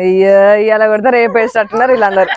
అయ్యో ఇవాళ కొడితే రేపు వేసేటట్టున్నారు వీళ్ళందరూ.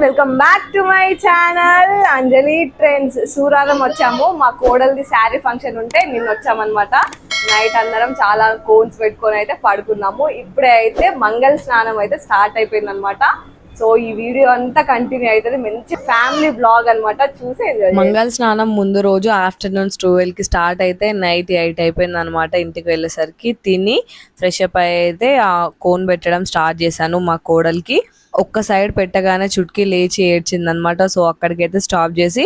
Welcome back to my channel Anjali trends. Suraram వచ్చాము, మా కోడలిది శారీ ఫంక్షన్ ఉంటే నిన్న వచ్చామన్నమాట. నైట్ అందరం చాలా కోన్స్ పెట్టుకొని అయితే పడుకున్నాము. ఇప్పుడే అయితే మంగళ స్నానం అయితే స్టార్ట్ అయిపోయింది అనమాట. సో ఈ వీడియో అంతా కంటిన్యూ అవుతుంది, మంచి ఫ్యామిలీ బ్లాగ్ అనమాట, చూసి ఎంజాయ్. మంగళ స్నానం ముందు రోజు ఆఫ్టర్నూన్ 12 కి స్టార్ట్ అయితే నైట్ 8 అయిపోయింది అనమాట. ఇంటికి వెళ్ళేసరికి తిని ఫ్రెష్ అప్ అయితే ఆ కోన్ పెట్టడం స్టార్ట్ చేశాను. మా కోడలికి ఒక్క సైడ్ పెట్టగానే చుట్కీ లేచి ఏడ్చింది అనమాట. సో అక్కడికైతే స్టాప్ చేసి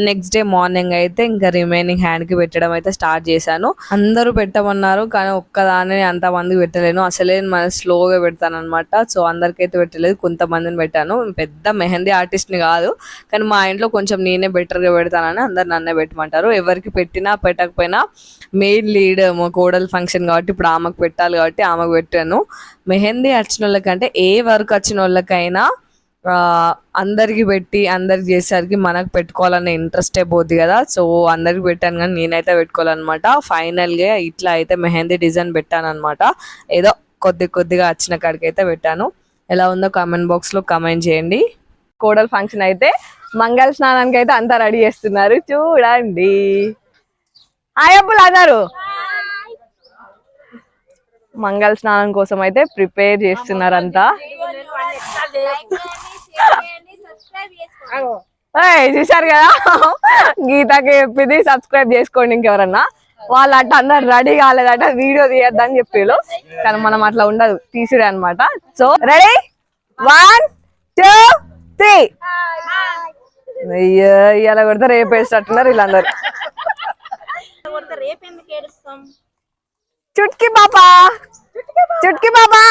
నెక్స్ట్ డే మార్నింగ్ అయితే ఇంకా రిమైనింగ్ హ్యాండ్ కి పెట్టడం అయితే స్టార్ట్ చేశాను. అందరూ పెట్టమన్నారు కానీ ఒక్కదాన్ని అంతమందికి పెట్టలేను, అసలే మనం స్లోగా పెడతాను అనమాట. సో అందరికైతే పెట్టలేదు, కొంతమందిని పెట్టాను. పెద్ద మెహందీ ఆర్టిస్ట్ ని కాదు, కానీ మా ఇంట్లో కొంచెం నేనే బెటర్ గా పెడతానని అందరు నన్నే పెట్టమంటారు. ఎవరికి పెట్టినా పెట్టకపోయినా మెయిన్ లీడ్ మా కోడలు ఫంక్షన్ కాబట్టి ఇప్పుడు ఆమెకు పెట్టాలి కాబట్టి ఆమెకు పెట్టాను. మెహందీ వచ్చిన వాళ్ళకంటే ఏ వర్క్ వచ్చిన వాళ్ళకైనా అందరికి పెట్టి అందరికి చేసేసరికి మనకు పెట్టుకోవాలనే ఇంట్రెస్టే పోద్ది కదా. సో అందరికి పెట్టాను కానీ నేనైతే పెట్టుకోవాలన్నమాట. ఫైనల్గా ఇట్లా అయితే మెహందీ డిజైన్ పెట్టాను అనమాట. ఏదో కొద్దిగా వచ్చిన కాడికి అయితే పెట్టాను. ఎలా ఉందో కామెంట్ బాక్స్ లో కామెంట్ చేయండి. కోడలు ఫంక్షన్ అయితే మంగళ స్నానానికి అయితే అంతా రెడీ చేస్తున్నారు చూడండి. ఆయప్పులు అన్నారు మంగళ స్నానం కోసం అయితే ప్రిపేర్ చేస్తున్నారు అంతా. చూసారు కదా, గీతకి చెప్పింది సబ్స్క్రైబ్ చేసుకోండి. ఇంకెవరన్నా వాళ్ళు అట్ట అందరు రెడీ కాలేదట, వీడియో తీయద్దని చెప్పారు. కానీ మనం అట్లా ఉండదు, తీసుడే అనమాట. So ready 1 2 3. అయ్యో ఇవాళ కొడితే రేపు వేసేటట్టున్నారు వీళ్ళందరూ. చుట్కీ బాబా చుట్కీ బాబా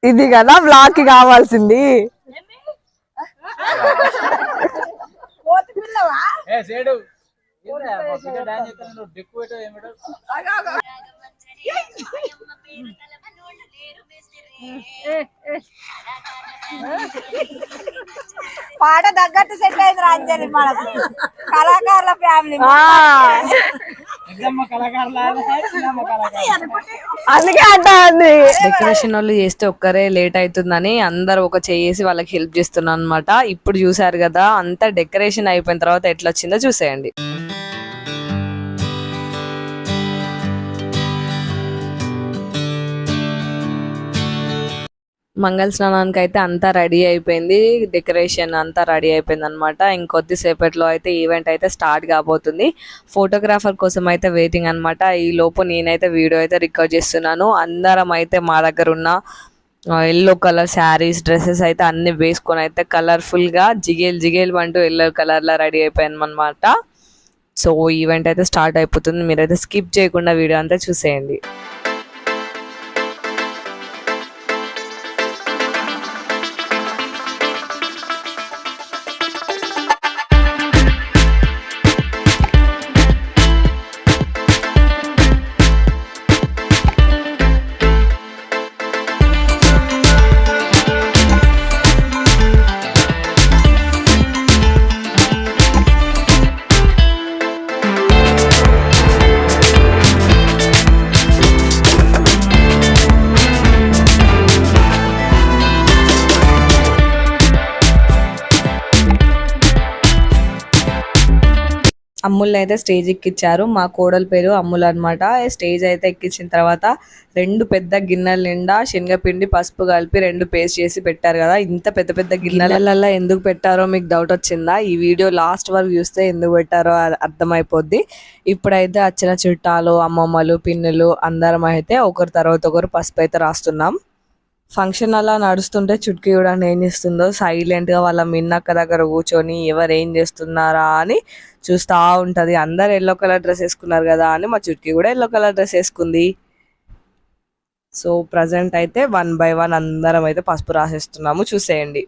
ఇది కదా బ్లాగ్ కి కావాల్సింది. పాట తగ్గట్టు సెట్ అయింది రాంజలి, మనకు కళాకారుల ఫ్యామిలీ. అందుకే అంటుంది డెకరేషన్ వాళ్ళు చేస్తే ఒక్కరే లేట్ అవుతుందని అందరు ఒక చేసి వాళ్ళకి హెల్ప్ చేస్తున్నాను అనమాట. ఇప్పుడు చూసారు కదా, అంతా డెకరేషన్ అయిపోయిన తర్వాత ఎట్లా వచ్చిందో చూసేయండి. మంగళ స్నానానికి అయితే అంతా రెడీ అయిపోయింది, డెకరేషన్ అంతా రెడీ అయిపోయింది అనమాట. ఇంకొద్దిసేపట్లో అయితే ఈవెంట్ అయితే స్టార్ట్ కాబోతుంది. ఫోటోగ్రాఫర్ కోసం అయితే వెయిటింగ్ అనమాట. ఈ లోపు నేనైతే వీడియో అయితే రికార్డ్ చేస్తున్నాను. అందరం అయితే మా దగ్గర ఉన్న ఎల్లో కలర్ శారీస్ డ్రెస్సెస్ అయితే అన్ని వేసుకొని అయితే కలర్ఫుల్గా జిగేల్ అంటూ ఎల్లో కలర్లో రెడీ అయిపోయాను అనమాట. సో ఈవెంట్ అయితే స్టార్ట్ అయిపోతుంది, మీరైతే స్కిప్ చేయకుండా వీడియో అంతా చూసేయండి. అమ్ముల్ని అయితే స్టేజ్ ఎక్కించారు. మా కోడల పేరు అమ్ముల్ అనమాట. స్టేజ్ అయితే ఎక్కించిన తర్వాత 2 పెద్ద గిన్నెల నిండా శనగపిండి పసుపు కలిపి 2 పేస్ట్ చేసి పెట్టారు కదా. ఇంత పెద్ద పెద్ద గిన్నెలలో ఎందుకు పెట్టారో మీకు డౌట్ వచ్చిందా? ఈ వీడియో లాస్ట్ వరకు చూస్తే ఎందుకు పెట్టారో అర్థమైపోద్ది. ఇప్పుడైతే వచ్చిన చుట్టాలు, అమ్మమ్మలు, పిన్నులు అందరం అయితే ఒకరి తర్వాత ఒకరు పసుపు అయితే రాస్తున్నాం. ఫంక్షన్ అలా నడుస్తుంటే చుట్కీ కూడా ఏం చేస్తుందో సైలెంట్గా వాళ్ళ మిన్నక్క దగ్గర కూర్చొని ఎవరు ఏం చేస్తున్నారా అని చూస్తూ ఉంటుంది. అందరు ఎల్లో కలర్ డ్రెస్ వేసుకున్నారు కదా అని మా చుట్కీ కూడా ఎల్లో కలర్ డ్రెస్ వేసుకుంది. సో ప్రజెంట్ అయితే 1 by 1 అందరం అయితే పసుపు రాసేస్తున్నాము, చూసేయండి.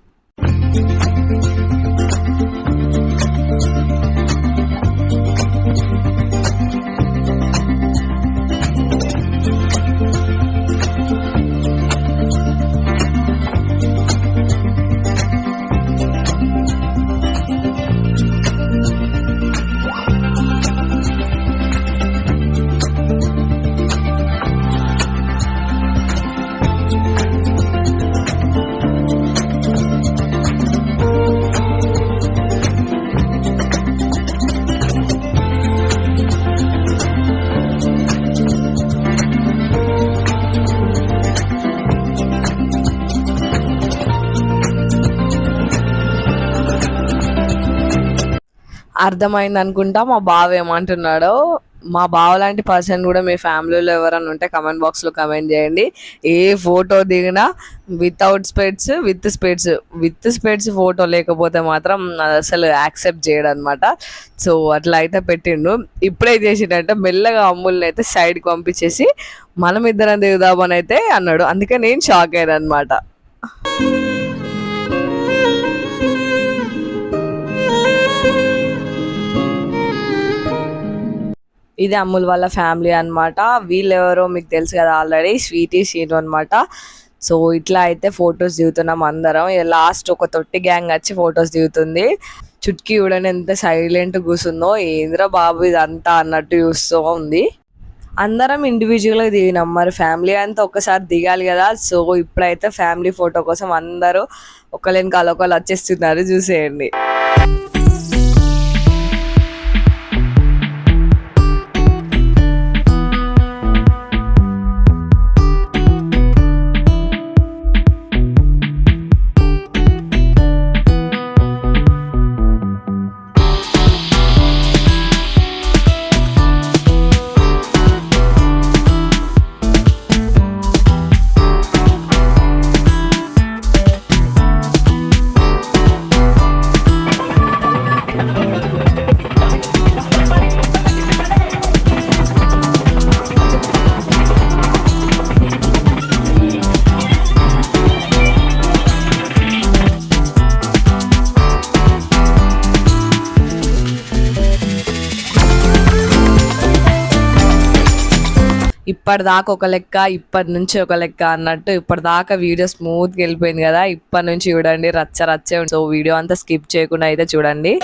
అర్థమైంది అనుకుంటా మా బావ ఏమంటున్నాడో. మా బావ లాంటి పర్సన్ కూడా మీ ఫ్యామిలీలో ఎవరైనా ఉంటే కమెంట్ బాక్స్లో కమెంట్ చేయండి. ఏ ఫోటో దిగినా without specs, with specs photo లేకపోతే మాత్రం అసలు యాక్సెప్ట్ చేయడు అనమాట. సో అట్లా అయితే పెట్టిండు. ఇప్పుడే చేసిండంటే మెల్లగా అమ్ముల్ని అయితే సైడ్కి పంపించేసి మనం ఇద్దరం దిగుదామని అయితే అన్నాడు. అందుకే నేను షాక్ అయ్యాను అనమాట. ఇది అమ్ముల్ వాళ్ళ ఫ్యామిలీ అనమాట. వీళ్ళెవరో మీకు తెలుసు కదా ఆల్రెడీ, స్వీటీ, సీను అనమాట. సో ఇట్లా అయితే ఫొటోస్ దిగుతున్నాం అందరం. లాస్ట్ ఒక తొట్టి గ్యాంగ్ వచ్చి ఫొటోస్ దిగుతుంది. చుట్కీ చూడని ఎంత సైలెంట్ కూర్చుందో, ఏంద్రా బాబు ఇదంతా అన్నట్టు చూస్తూ ఉంది. అందరం ఇండివిజువల్గా దిగినాం, మరి ఫ్యామిలీ అంతా ఒక్కసారి దిగాలి కదా. సో ఇప్పుడైతే ఫ్యామిలీ ఫోటో కోసం అందరూ ఒకళ్ళని ఒకళ్ళు వచ్చేస్తున్నారు, చూసేయండి. ఇప్పటిదాకా ఒక లెక్క, ఇప్పటి నుంచి ఒక లెక్క అన్నట్టు ఇప్పటిదాకా వీడియో స్మూత్గా వెళ్ళిపోయింది కదా. ఇప్పటి నుంచి చూడండి రచ్చ రచ్చే. సో వీడియో అంతా స్కిప్ చేయకుండా అయితే చూడండి.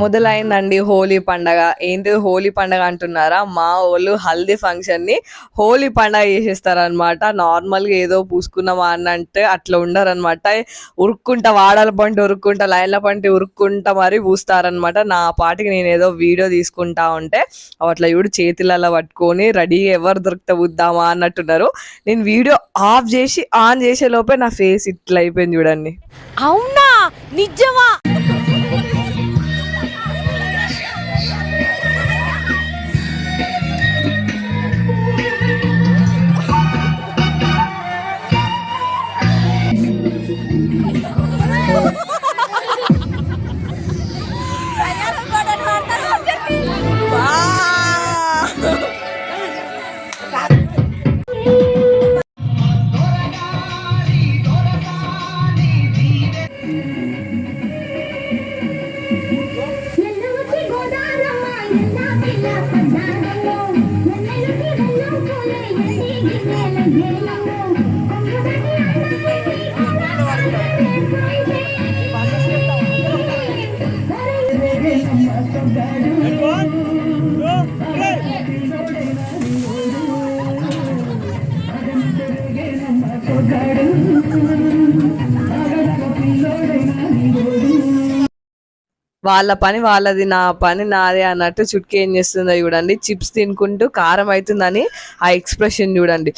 మొదలైందండి హోలీ పండగ. ఏంటి హోలీ పండగ అంటున్నారా? మా వాళ్ళు హల్దీ ఫంక్షన్ ని హోలీ పండగ చేసేస్తారనమాట. నార్మల్గా ఏదో పూసుకున్నామా అన్నంటే అట్లా ఉండరనమాట. ఉరుక్కుంటా వాడల పంట ఉరుక్కుంటా లైన్ల పంట ఉరుక్కుంటా మరి పూస్తారనమాట. నా పాటికి నేను ఏదో వీడియో తీసుకుంటా ఉంటే అట్లా చూడు చేతులలో పట్టుకొని రెడీ ఎవరు దొరికితే వద్దామా అన్నట్టున్నారు. నేను వీడియో ఆఫ్ చేసి ఆన్ చేసే లోపే నా ఫేస్ ఇట్లా అయిపోయింది చూడండి. అవునా నిజమా? వాళ్ళ పని వాళ్ళది, నా పని నాదే అన్నట్టు చుట్కీ ఏం చేస్తుందో చూడండి. చిప్స్ తినుకుంటూ కారం అవుతుందని ఆ ఎక్స్ప్రెషన్ చూడండి.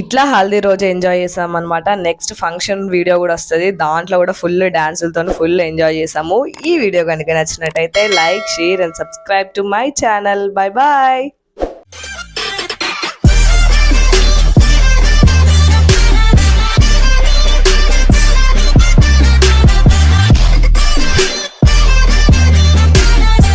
ఇట్లా హల్దీ రోజు ఎంజాయ్ చేసాం అనమాట. నెక్స్ట్ ఫంక్షన్ వీడియో కూడా వస్తుంది, దాంట్లో కూడా ఫుల్ డాన్సులతో ఫుల్ ఎంజాయ్ చేసాము. ఈ వీడియో కనుక నచ్చినట్టయితే like, share and subscribe to my channel. Bye bye.